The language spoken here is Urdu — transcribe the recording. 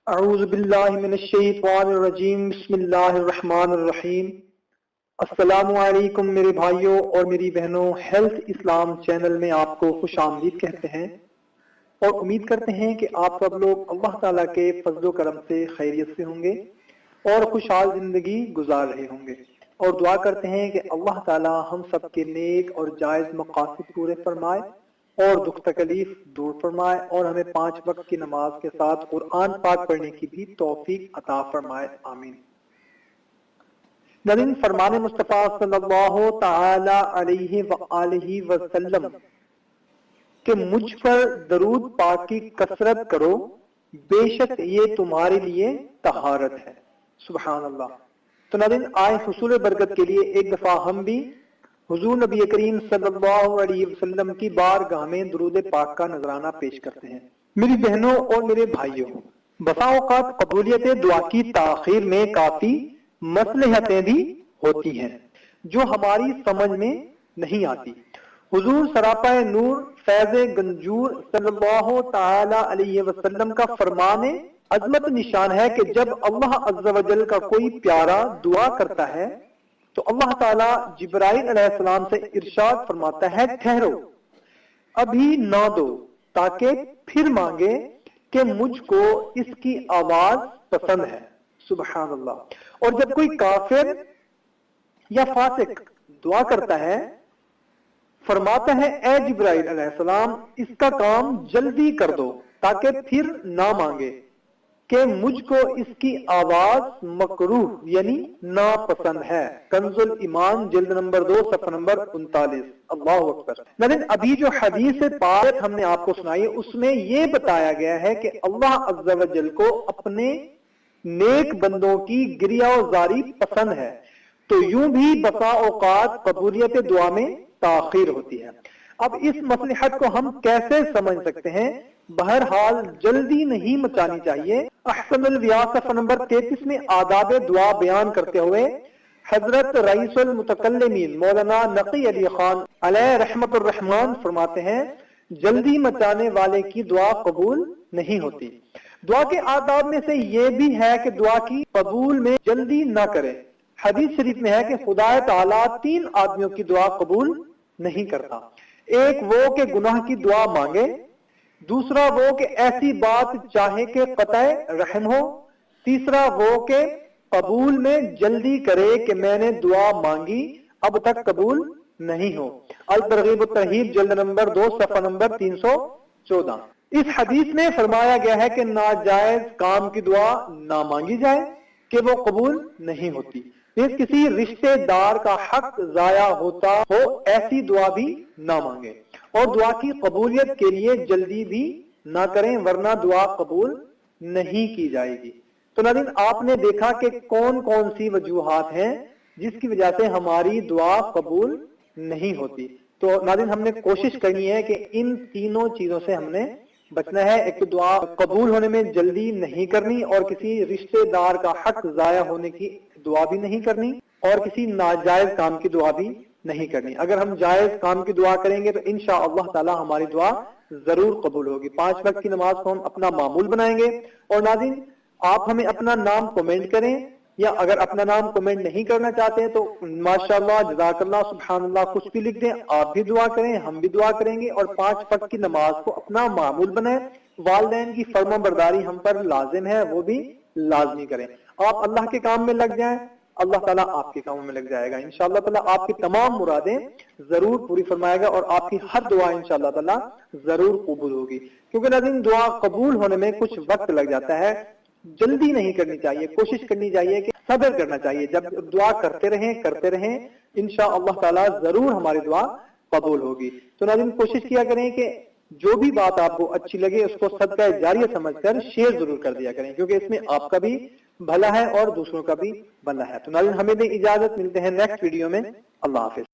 اعوذ باللہ من الشیطان الرجیم بسم اللہ الرحمن الرحیم۔ السلام علیکم میرے بھائیوں اور میری بہنوں، ہیلتھ اسلام چینل میں آپ کو خوش آمدید کہتے ہیں اور امید کرتے ہیں کہ آپ سب لوگ اللہ تعالیٰ کے فضل و کرم سے خیریت سے ہوں گے اور خوشحال زندگی گزار رہے ہوں گے، اور دعا کرتے ہیں کہ اللہ تعالیٰ ہم سب کے نیک اور جائز مقاصد پورے فرمائے اور دکھ تکلیف دور فرمائے اور ہمیں 5 وقت کی نماز کے ساتھ قرآن پاک پڑھنے کی بھی توفیق عطا فرمائے، آمین۔ نبی فرمان مصطفیٰ صلی اللہ تعالی علیہ وآلہ وسلم کہ مجھ پر درود پاک کی کثرت کرو، بے شک یہ تمہارے لیے طہارت ہے۔ سبحان اللہ۔ تو ناظرین، آئے حصول برکت کے لیے ایک دفعہ ہم بھی حضور نبی کریم صلی اللہ علیہ وسلم کی بارگاہ میں درود پاک کا نذرانہ پیش کرتے ہیں۔ میری بہنوں اور میرے بھائیوں، بسا اوقات قبولیت دعا کی تاخیر میں کافی مصلحتیں بھی ہوتی ہیں جو ہماری سمجھ میں نہیں آتی۔ حضور سراپا نور فیض گنجور صلی اللہ تعالی علیہ وسلم کا فرمان عظمت نشان ہے کہ جب اللہ عز و جل کا کوئی پیارا دعا کرتا ہے تو اللہ تعالیٰ جبرائیل علیہ السلام سے ارشاد فرماتا ہے، ٹھہرو، ابھی نہ دو تاکہ پھر مانگے کہ مجھ کو اس کی آواز پسند ہے۔ سبحان اللہ۔ اور جب کوئی کافر یا فاسق دعا کرتا ہے، فرماتا ہے، اے جبرائیل علیہ السلام، اس کا کام جلدی کر دو تاکہ پھر نہ مانگے کہ مجھ کو اس کی آواز مکروہ یعنی ناپسند ہے۔ کنز الایمان جلد نمبر 2 صفحہ نمبر 39۔ اللہ اکبر۔ لیکن ابھی جو حدیث پاک ہم نے آپ کو سنائی اس میں یہ بتایا گیا ہے کہ اللہ عز و جل کو اپنے نیک بندوں کی گریہ و زاری پسند ہے، تو یوں بھی بسا اوقات قبولیت دعا میں تاخیر ہوتی ہے۔ اب اس مصلحت کو ہم کیسے سمجھ سکتے ہیں؟ بہرحال جلدی نہیں مچانی چاہیے۔ احسن الویاس صفحہ نمبر 33 میں آداب دعا بیان کرتے ہوئے حضرت رئیس المتکلمین مولانا نقی علی خان علیہ رحمت الرحمن فرماتے ہیں، جلدی مچانے والے کی دعا قبول نہیں ہوتی۔ دعا کے آداب میں سے یہ بھی ہے کہ دعا کی قبول میں جلدی نہ کرے۔ حدیث شریف میں ہے کہ خدا تعالیٰ 3 آدمیوں کی دعا قبول نہیں کرتا۔ ایک وہ کہ گناہ کی دعا مانگے، دوسرا وہ کہ ایسی بات چاہے کہ قطع رحم ہو، تیسرا وہ کہ قبول میں جلدی کرے کہ میں نے دعا مانگی اب تک قبول نہیں ہو۔ الترغیب والترہیب جلد نمبر 2 صفحہ نمبر 314۔ اس حدیث میں فرمایا گیا ہے کہ ناجائز کام کی دعا نہ مانگی جائے کہ وہ قبول نہیں ہوتی۔ کسی رشتہ دار کا حق ضائع ہوتا ہو ایسی دعا بھی نہ مانگے، اور دعا کی قبولیت کے لیے جلدی بھی نہ کریں ورنہ دعا قبول نہیں کی جائے گی۔ تو ناظرین، آپ نے دیکھا کہ کون کون سی وجوہات ہیں جس کی وجہ سے ہماری دعا قبول نہیں ہوتی۔ تو ناظرین، ہم نے کوشش کرنی ہے کہ ان تینوں چیزوں سے ہم نے بچنا ہے۔ ایک تو دعا قبول ہونے میں جلدی نہیں کرنی، اور کسی رشتہ دار کا حق ضائع ہونے کی دعا بھی نہیں کرنی، اور کسی ناجائز کام کی دعا بھی نہیں کرنی۔ اگر ہم جائز کام کی دعا کریں گے تو انشاءاللہ تعالی ہماری دعا ضرور قبول ہوگی۔ 5 وقت کی نماز کو ہم اپنا معمول بنائیں گے۔ اور ناظرین، آپ ہمیں اپنا نام کمنٹ کریں، یا اگر اپنا نام کمنٹ نہیں کرنا چاہتے تو ماشاءاللہ، جزاک اللہ، سبحان اللہ کچھ بھی لکھ دیں۔ آپ بھی دعا کریں، ہم بھی دعا کریں گے، اور 5 وقت کی نماز کو اپنا معمول بنائیں۔ والدین کی فرما برداری ہم پر لازم ہے، وہ بھی لازمی کریں۔ آپ اللہ کے کام میں لگ جائیں، اللہ تعالیٰ آپ کے کاموں میں لگ جائے گا۔ انشاءاللہ تعالیٰ آپ کی تمام مرادیں ضرور پوری فرمائے گا، اور آپ کی ہر دعا انشاءاللہ تعالیٰ ضرور قبول ہوگی۔ کیونکہ ناظرین، دعا قبول ہونے میں کچھ وقت لگ جاتا ہے، جلدی نہیں کرنی چاہیے، کوشش کرنی چاہیے کہ صبر کرنا چاہیے۔ جب دعا کرتے رہیں انشاءاللہ تعالیٰ ضرور ہماری دعا قبول ہوگی۔ تو ناظرین، کوشش کیا کریں کہ جو بھی بات آپ کو اچھی لگے اس کو صدقہ جاریہ سمجھ کر شیئر ضرور کر دیا کریں، کیونکہ اس میں آپ کا بھی بھلا ہے اور دوسروں کا بھی بھلا ہے۔ تو ناظرین، ہمیں دیں اجازت، ملتے ہیں نیکسٹ ویڈیو میں۔ اللہ حافظ۔